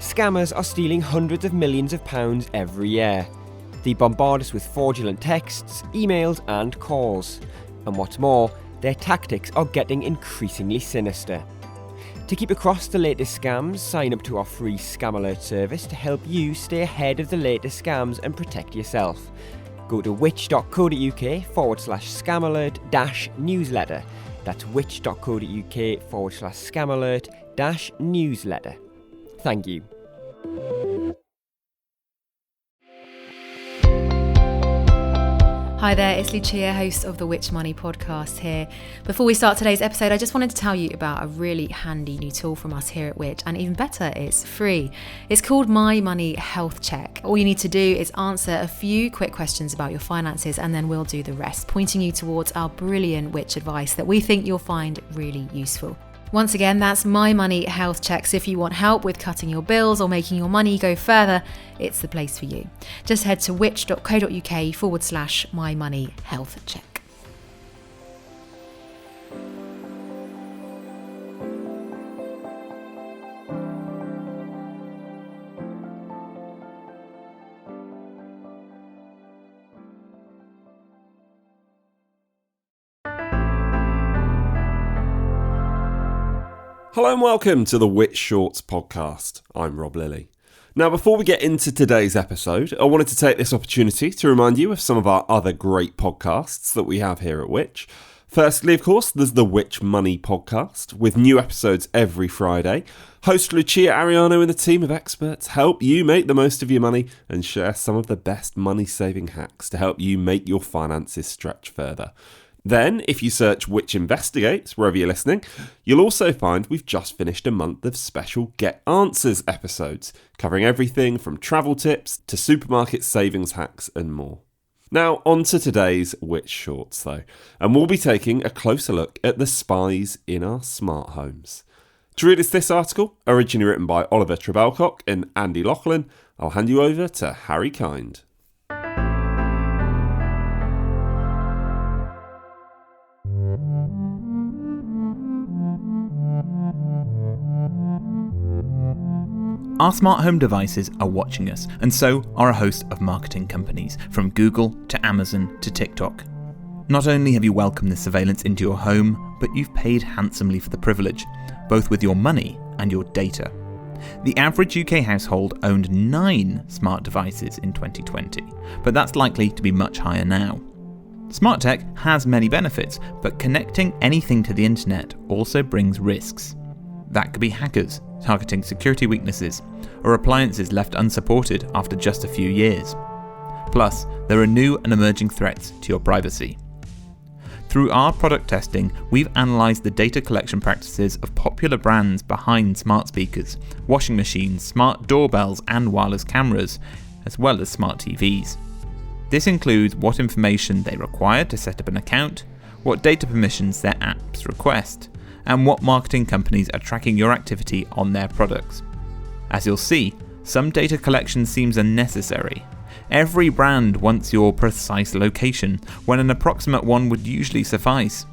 scammers are stealing hundreds of millions of pounds every year. They bombard us with fraudulent texts, emails and calls. And what's more, their tactics are getting increasingly sinister. To keep across the latest scams, sign up to our free Scam Alert service to help you stay ahead of the latest scams and protect yourself. Go to which.co.uk/scamalert-newsletter. That's which.co.uk/scamalert-newsletter. Thank you. Hi there, it's Lucia, host of the Which Money podcast here. Before we start today's episode, I just wanted to tell you about a really handy new tool from us here at Which, and even better, it's free. It's called My Money Health Check. All you need to do is answer a few quick questions about your finances, and then we'll do the rest, pointing you towards our brilliant Which advice that we think you'll find really useful. Once again, that's My Money Health Checks. If you want help with cutting your bills or making your money go further, it's the place for you. Just head to which.co.uk/My Money Health Check. Hello and welcome to the Which Shorts podcast. I'm Rob Lilly. Now, before we get into today's episode, I wanted to take this opportunity to remind you of some of our other great podcasts that we have here at Which. Firstly, of course, there's the Which Money podcast, with new episodes every Friday. Host Lucia Ariano and a team of experts help you make the most of your money and share some of the best money-saving hacks to help you make your finances stretch further. Then, if you search Which Investigates, wherever you're listening, you'll also find we've just finished a month of special Get Answers episodes, covering everything from travel tips to supermarket savings hacks and more. Now, on to today's Which Shorts, though, and we'll be taking a closer look at the spies in our smart homes. To read us this article, originally written by Oliver Trebelcock and Andy Loughlin, I'll hand you over to Harry Kind. Our smart home devices are watching us, and so are a host of marketing companies, from Google to Amazon to TikTok. Not only have you welcomed this surveillance into your home, but you've paid handsomely for the privilege, both with your money and your data. The average UK household owned 9 smart devices in 2020, but that's likely to be much higher now. Smart tech has many benefits, but connecting anything to the internet also brings risks. That could be hackers targeting security weaknesses, or appliances left unsupported after just a few years. Plus, there are new and emerging threats to your privacy. Through our product testing, we've analysed the data collection practices of popular brands behind smart speakers, washing machines, smart doorbells and wireless cameras, as well as smart TVs. This includes what information they require to set up an account, what data permissions their apps request, and what marketing companies are tracking your activity on their products. As you'll see, some data collection seems unnecessary. Every brand wants your precise location, when an approximate one would usually suffice.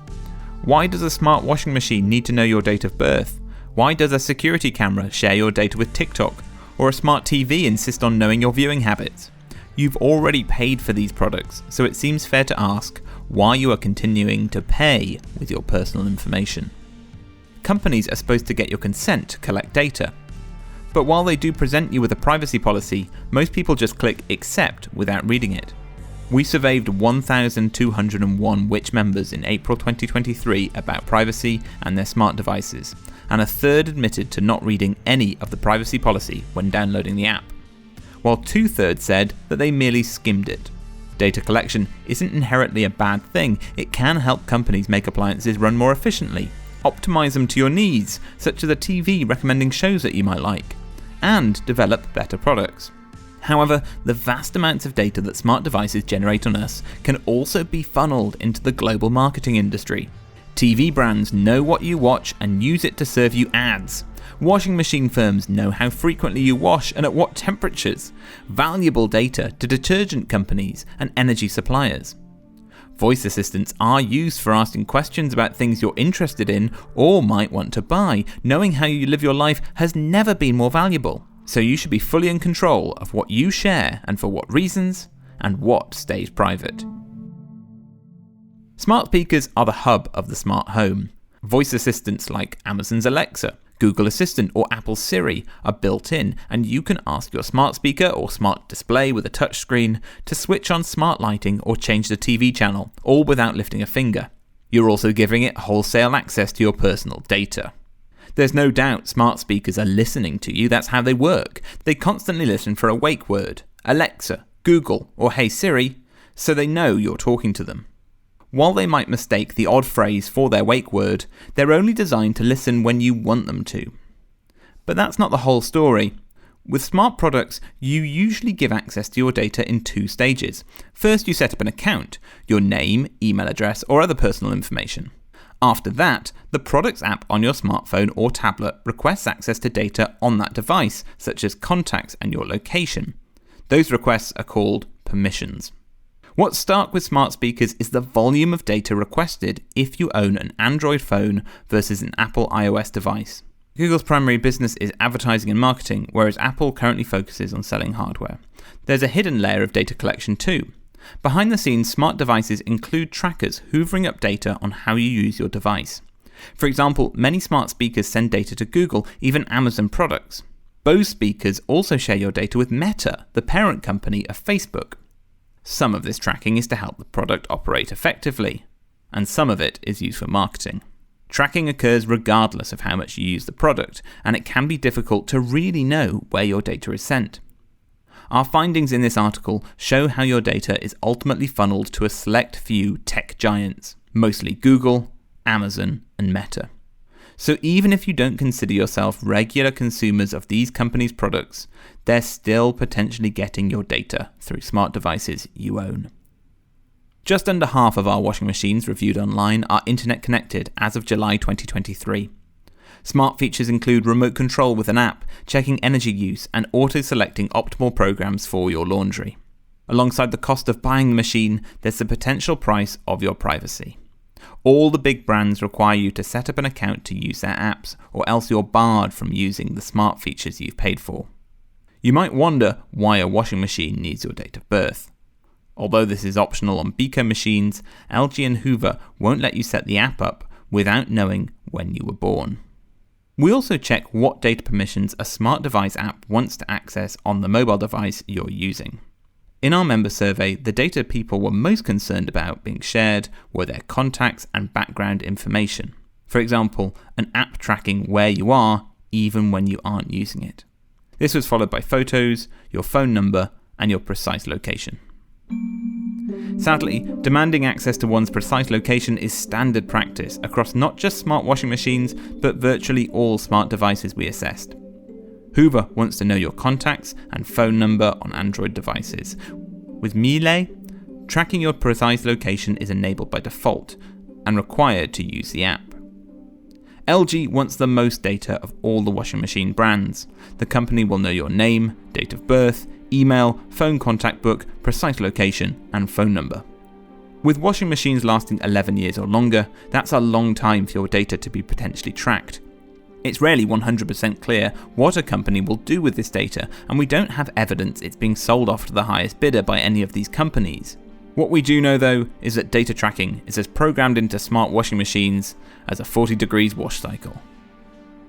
Why does a smart washing machine need to know your date of birth? Why does a security camera share your data with TikTok? Or a smart TV insist on knowing your viewing habits? You've already paid for these products, so it seems fair to ask why you are continuing to pay with your personal information. Companies are supposed to get your consent to collect data. But while they do present you with a privacy policy, most people just click accept without reading it. We surveyed 1,201 Which members in April 2023 about privacy and their smart devices, and a third admitted to not reading any of the privacy policy when downloading the app, while 2/3 said that they merely skimmed it. Data collection isn't inherently a bad thing. It can help companies make appliances run more efficiently, optimize them to your needs, such as a TV recommending shows that you might like, and develop better products. However, the vast amounts of data that smart devices generate on us can also be funneled into the global marketing industry. TV brands know what you watch and use it to serve you ads. Washing machine firms know how frequently you wash and at what temperatures. Valuable data to detergent companies and energy suppliers. Voice assistants are used for asking questions about things you're interested in or might want to buy. Knowing how you live your life has never been more valuable. So you should be fully in control of what you share and for what reasons, and what stays private. Smart speakers are the hub of the smart home. Voice assistants like Amazon's Alexa, Google Assistant or Apple's Siri are built in, and you can ask your smart speaker or smart display with a touchscreen to switch on smart lighting or change the TV channel, all without lifting a finger. You're also giving it wholesale access to your personal data. There's no doubt smart speakers are listening to you, that's how they work. They constantly listen for a wake word, Alexa, Google, or Hey Siri, so they know you're talking to them. While they might mistake the odd phrase for their wake word, they're only designed to listen when you want them to. But that's not the whole story. With smart products, you usually give access to your data in 2 stages. First, you set up an account, your name, email address, or other personal information. After that, the product's app on your smartphone or tablet requests access to data on that device, such as contacts and your location. Those requests are called permissions. What's stark with smart speakers is the volume of data requested if you own an Android phone versus an Apple iOS device. Google's primary business is advertising and marketing, whereas Apple currently focuses on selling hardware. There's a hidden layer of data collection too. Behind the scenes, smart devices include trackers hoovering up data on how you use your device. For example, many smart speakers send data to Google, even Amazon products. Bose speakers also share your data with Meta, the parent company of Facebook. Some of this tracking is to help the product operate effectively, and some of it is used for marketing. Tracking occurs regardless of how much you use the product, and it can be difficult to really know where your data is sent. Our findings in this article show how your data is ultimately funneled to a select few tech giants, mostly Google, Amazon, and Meta. So even if you don't consider yourself regular consumers of these companies' products, they're still potentially getting your data through smart devices you own. Just under half of our washing machines reviewed online are internet connected as of July 2023. Smart features include remote control with an app, checking energy use, and auto-selecting optimal programs for your laundry. Alongside the cost of buying the machine, there's the potential price of your privacy. All the big brands require you to set up an account to use their apps, or else you're barred from using the smart features you've paid for. You might wonder why a washing machine needs your date of birth. Although this is optional on Beko machines, LG and Hoover won't let you set the app up without knowing when you were born. We also check what data permissions a smart device app wants to access on the mobile device you're using. In our member survey, the data people were most concerned about being shared were their contacts and background information. For example, an app tracking where you are even when you aren't using it. This was followed by photos, your phone number, and your precise location. Sadly, demanding access to one's precise location is standard practice across not just smart washing machines, but virtually all smart devices we assessed. Hoover wants to know your contacts and phone number on Android devices. With Miele, tracking your precise location is enabled by default and required to use the app. LG wants the most data of all the washing machine brands. The company will know your name, date of birth, email, phone contact book, precise location, and phone number. With washing machines lasting 11 years or longer, that's a long time for your data to be potentially tracked. It's rarely 100% clear what a company will do with this data, and we don't have evidence it's being sold off to the highest bidder by any of these companies. What we do know though is that data tracking is as programmed into smart washing machines as a 40 degrees wash cycle.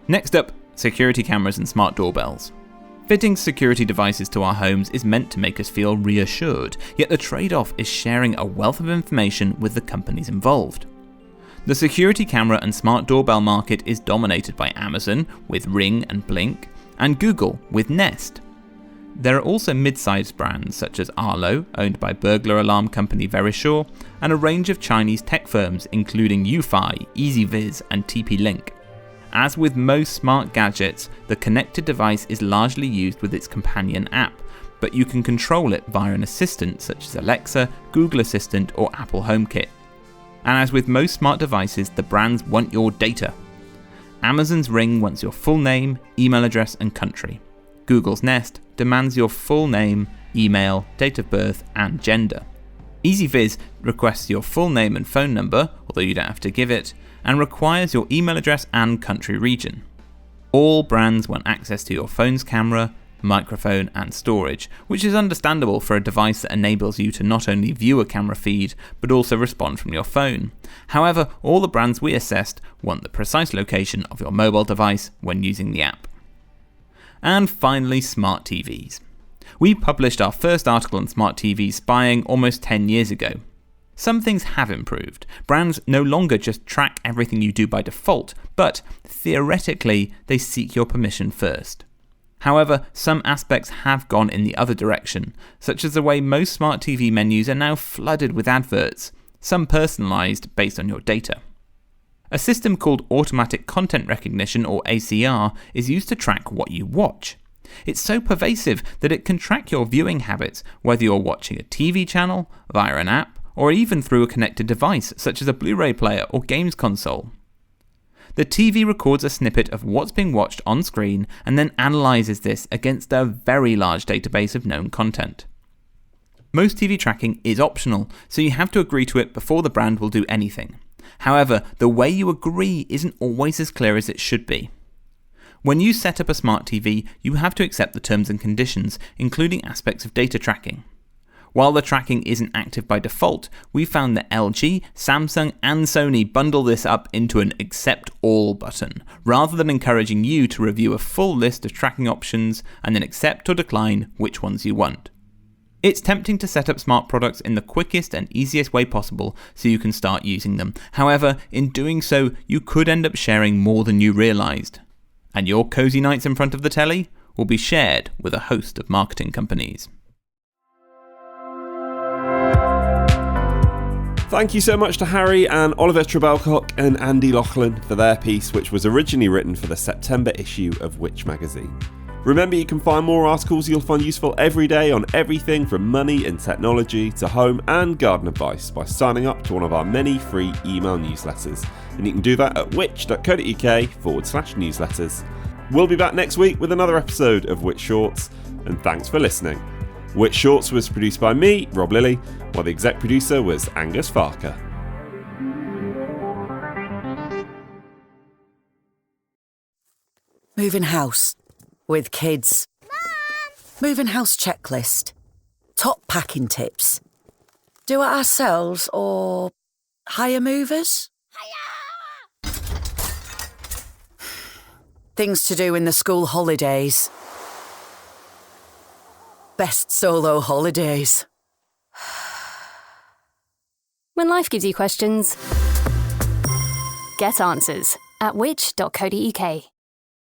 Next up, security cameras and smart doorbells. Fitting security devices to our homes is meant to make us feel reassured, yet the trade-off is sharing a wealth of information with the companies involved. The security camera and smart doorbell market is dominated by Amazon with Ring and Blink, and Google with Nest. There are also mid-sized brands such as Arlo, owned by burglar alarm company Verisure, and a range of Chinese tech firms including Eufy, EasyViz, and TP-Link. As with most smart gadgets, the connected device is largely used with its companion app, but you can control it via an assistant such as Alexa, Google Assistant, or Apple HomeKit. And as with most smart devices, the brands want your data. Amazon's Ring wants your full name, email address, and country. Google's Nest demands your full name, email, date of birth, and gender. EasyViz requests your full name and phone number, although you don't have to give it, and requires your email address and country region. All brands want access to your phone's camera, microphone and storage, which is understandable for a device that enables you to not only view a camera feed, but also respond from your phone. However, all the brands we assessed want the precise location of your mobile device when using the app. And finally, smart TVs. We published our first article on smart TV spying almost 10 years ago. Some things have improved. Brands no longer just track everything you do by default, but theoretically they seek your permission first. However, some aspects have gone in the other direction, such as the way most smart TV menus are now flooded with adverts, some personalised based on your data. A system called Automatic Content Recognition, or ACR, is used to track what you watch. It's so pervasive that it can track your viewing habits, whether you're watching a TV channel, via an app, or even through a connected device such as a Blu-ray player or games console. The TV records a snippet of what's being watched on screen and then analyses this against a very large database of known content. Most TV tracking is optional, so you have to agree to it before the brand will do anything. However, the way you agree isn't always as clear as it should be. When you set up a smart TV, you have to accept the terms and conditions, including aspects of data tracking. While the tracking isn't active by default, we found that LG, Samsung and Sony bundle this up into an accept all button, rather than encouraging you to review a full list of tracking options and then accept or decline which ones you want. It's tempting to set up smart products in the quickest and easiest way possible so you can start using them. However, in doing so, you could end up sharing more than you realised. And your cozy nights in front of the telly will be shared with a host of marketing companies. Thank you so much to Harry and Oliver Trebelcock and Andy Loughlin for their piece, which was originally written for the September issue of Which magazine. Remember, you can find more articles you'll find useful every day on everything from money and technology to home and garden advice by signing up to one of our many free email newsletters. And you can do that at which.co.uk/newsletters. We'll be back next week with another episode of Which Shorts, and thanks for listening. Which Shorts was produced by me, Rob Lilly, while the exec producer was Angus Farker. Moving house. With kids. Mom! Moving house checklist. Top packing tips. Do it ourselves or hire movers? Hire! Things to do in the school holidays. Best solo holidays. When life gives you questions, get answers at which.co.uk.